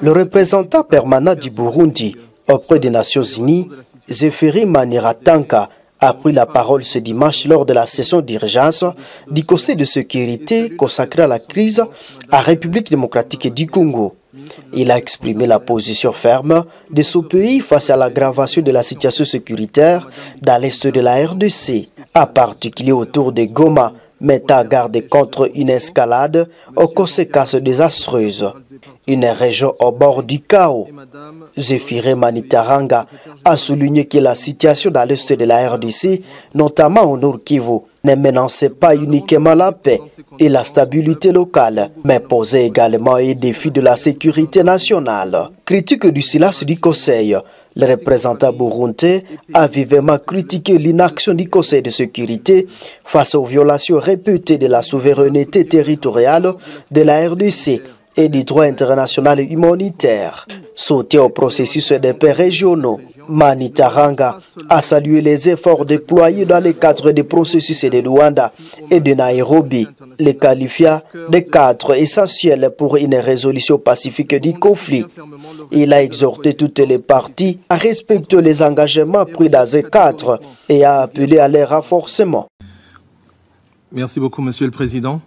Le représentant permanent du Burundi auprès des Nations Unies, Zéphiri Maniratanka, a pris la parole ce dimanche lors de la session d'urgence du Conseil de sécurité consacré à la crise à République démocratique du Congo. Il a exprimé la position ferme de ce pays face à l'aggravation de la situation sécuritaire dans l'est de la RDC, en particulier autour de Goma, mettant à garde contre une escalade aux conséquences désastreuses. Une région au bord du chaos. Zéphiri Maniratanka a souligné que la situation dans l'est de la RDC, notamment au Nord Kivu, ne menaçait pas uniquement la paix et la stabilité locale, mais posait également un défi de la sécurité nationale. Critique du silence du Conseil, le représentant burundais a vivement critiqué l'inaction du Conseil de sécurité face aux violations répétées de la souveraineté territoriale de la RDC et du droit international humanitaire. Sauté au processus des paix régionaux, Maniratanka a salué les efforts déployés dans le cadre des processus de Luanda et de Nairobi, les qualifia de cadres essentiels pour une résolution pacifique du conflit. Il a exhorté toutes les parties à respecter les engagements pris dans ce cadre et a appelé à leur renforcement. Merci beaucoup, Monsieur le Président.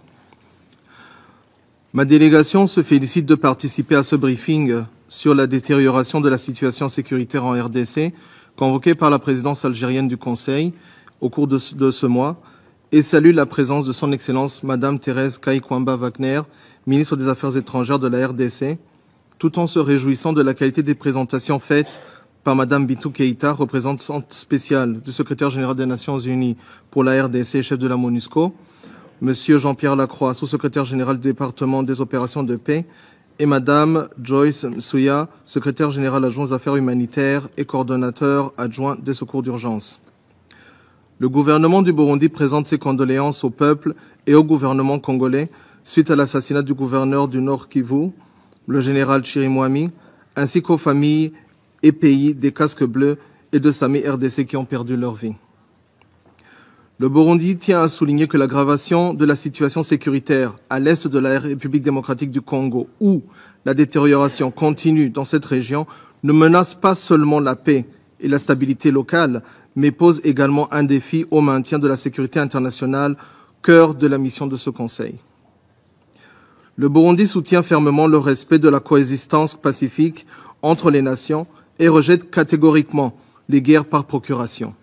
Ma délégation se félicite de participer à ce briefing sur la détérioration de la situation sécuritaire en RDC, convoqué par la présidence algérienne du Conseil au cours de ce mois, et salue la présence de son Excellence Madame Thérèse Kayikwamba-Wagner, ministre des Affaires étrangères de la RDC, tout en se réjouissant de la qualité des présentations faites par Madame Bintou Keïta, représentante spéciale du secrétaire général des Nations Unies pour la RDC et chef de la MONUSCO, Monsieur Jean-Pierre Lacroix, sous-secrétaire général du département des opérations de paix, et Madame Joyce Msuya, secrétaire général adjoint aux affaires humanitaires et coordonnateur adjoint des secours d'urgence. Le gouvernement du Burundi présente ses condoléances au peuple et au gouvernement congolais suite à l'assassinat du gouverneur du Nord Kivu, le général Chirimwami, ainsi qu'aux familles et pays des casques bleus et de SAMI RDC qui ont perdu leur vie. Le Burundi tient à souligner que l'aggravation de la situation sécuritaire à l'est de la République démocratique du Congo, où la détérioration continue dans cette région, ne menace pas seulement la paix et la stabilité locale, mais pose également un défi au maintien de la sécurité internationale, cœur de la mission de ce Conseil. Le Burundi soutient fermement le respect de la coexistence pacifique entre les nations et rejette catégoriquement les guerres par procuration.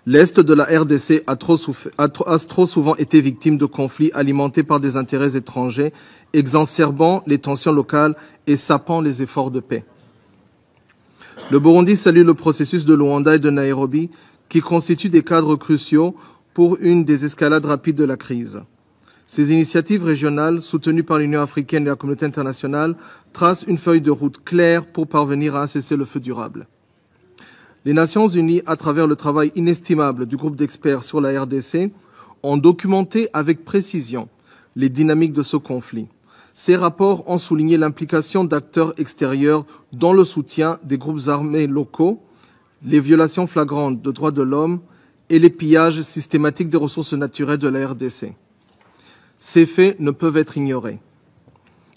L'Est de la RDC a trop souvent été victime de conflits alimentés par des intérêts étrangers, exacerbant les tensions locales et sapant les efforts de paix. Le Burundi salue le processus de Luanda et de Nairobi, qui constituent des cadres cruciaux pour une désescalade rapide de la crise. Ces initiatives régionales, soutenues par l'Union africaine et la communauté internationale, tracent une feuille de route claire pour parvenir à un cessez-le-feu durable. Les Nations Unies, à travers le travail inestimable du groupe d'experts sur la RDC, ont documenté avec précision les dynamiques de ce conflit. Ces rapports ont souligné l'implication d'acteurs extérieurs dans le soutien des groupes armés locaux, les violations flagrantes de droits de l'homme et les pillages systématiques des ressources naturelles de la RDC. Ces faits ne peuvent être ignorés.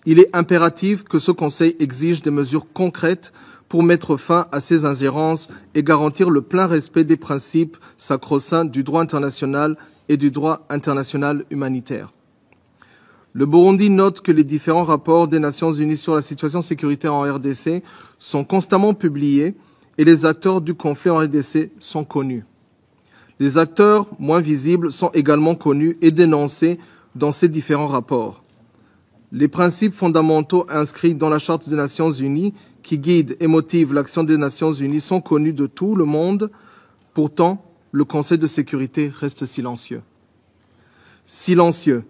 Il est impératif que ce Conseil exige des mesures concrètes pour mettre fin à ces ingérences et garantir le plein respect des principes sacro-saints du droit international et du droit international humanitaire. Le Burundi note que les différents rapports des Nations Unies sur la situation sécuritaire en RDC sont constamment publiés et les acteurs du conflit en RDC sont connus. Les acteurs moins visibles sont également connus et dénoncés dans ces différents rapports. Les principes fondamentaux inscrits dans la Charte des Nations Unies qui guident et motivent l'action des Nations Unies sont connus de tout le monde. Pourtant, le Conseil de sécurité reste silencieux. Silencieux.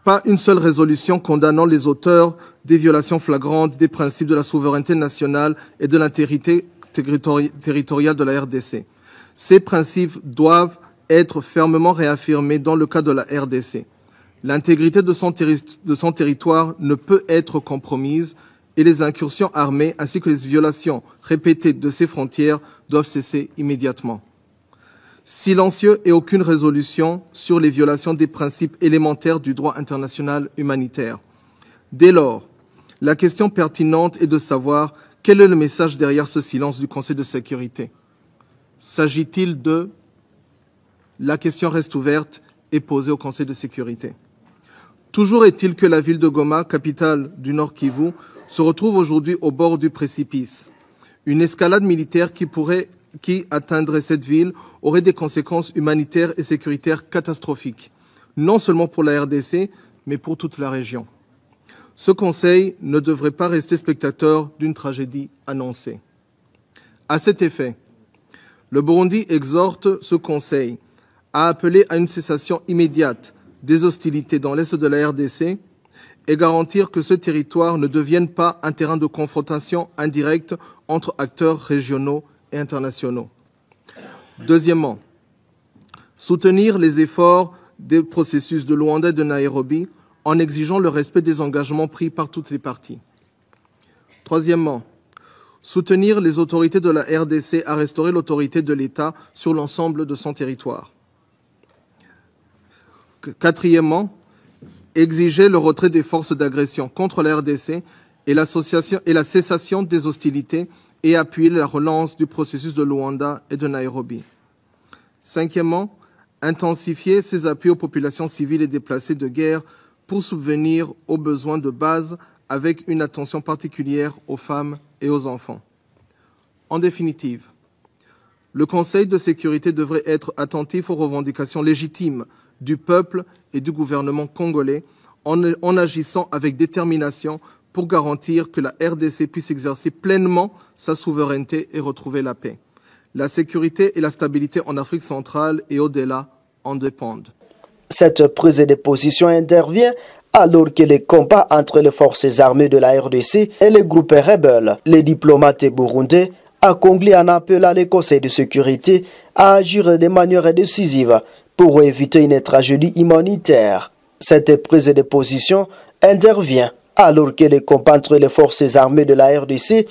Pas une seule résolution condamnant les auteurs des violations flagrantes des principes de la souveraineté nationale et de l'intégrité territoriale de la RDC. Ces principes doivent être fermement réaffirmés dans le cas de la RDC. L'intégrité de son territoire ne peut être compromise et les incursions armées ainsi que les violations répétées de ses frontières doivent cesser immédiatement. Silencieux et aucune résolution sur les violations des principes élémentaires du droit international humanitaire. Dès lors, La question pertinente est de savoir quel est le message derrière ce silence du Conseil de sécurité. S'agit-il de... La question reste ouverte et posée au Conseil de sécurité. Toujours est-il que la ville de Goma, capitale du Nord Kivu, se retrouve aujourd'hui au bord du précipice. Une escalade militaire qui atteindrait cette ville aurait des conséquences humanitaires et sécuritaires catastrophiques, non seulement pour la RDC, mais pour toute la région. Ce Conseil ne devrait pas rester spectateur d'une tragédie annoncée. À cet effet, le Burundi exhorte ce Conseil à appeler à une cessation immédiate des hostilités dans l'est de la RDC et garantir que ce territoire ne devienne pas un terrain de confrontation indirecte entre acteurs régionaux et internationaux. Deuxièmement, soutenir les efforts des processus de Luanda et de Nairobi en exigeant le respect des engagements pris par toutes les parties. Troisièmement, soutenir les autorités de la RDC à restaurer l'autorité de l'État sur l'ensemble de son territoire. Quatrièmement, exiger le retrait des forces d'agression contre la RDC et la cessation des hostilités et appuyer la relance du processus de Luanda et de Nairobi. Cinquièmement, intensifier ses appuis aux populations civiles et déplacées de guerre pour subvenir aux besoins de base avec une attention particulière aux femmes et aux enfants. En définitive, le Conseil de sécurité devrait être attentif aux revendications légitimes du peuple et du gouvernement congolais en agissant avec détermination pour garantir que la RDC puisse exercer pleinement sa souveraineté et retrouver la paix. La sécurité et la stabilité en Afrique centrale et au-delà en dépendent. Cette prise de position intervient alors que les combats entre les forces armées de la RDC et les groupes rebelles, les diplomates burundais, a conclu un appel à le Conseil de sécurité à agir de manière décisive pour éviter une tragédie humanitaire. Cette prise de position intervient alors que les combats entre les forces armées de la RDC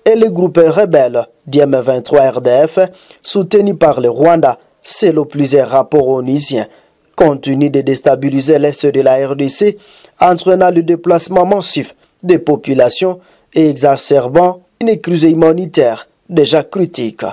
et les groupes rebelles du M23 RDF, soutenus par le Rwanda, selon plusieurs rapports onisiens, continuent de déstabiliser l'est de la RDC, entraînant le déplacement massif des populations et exacerbant une crise humanitaire déjà critique.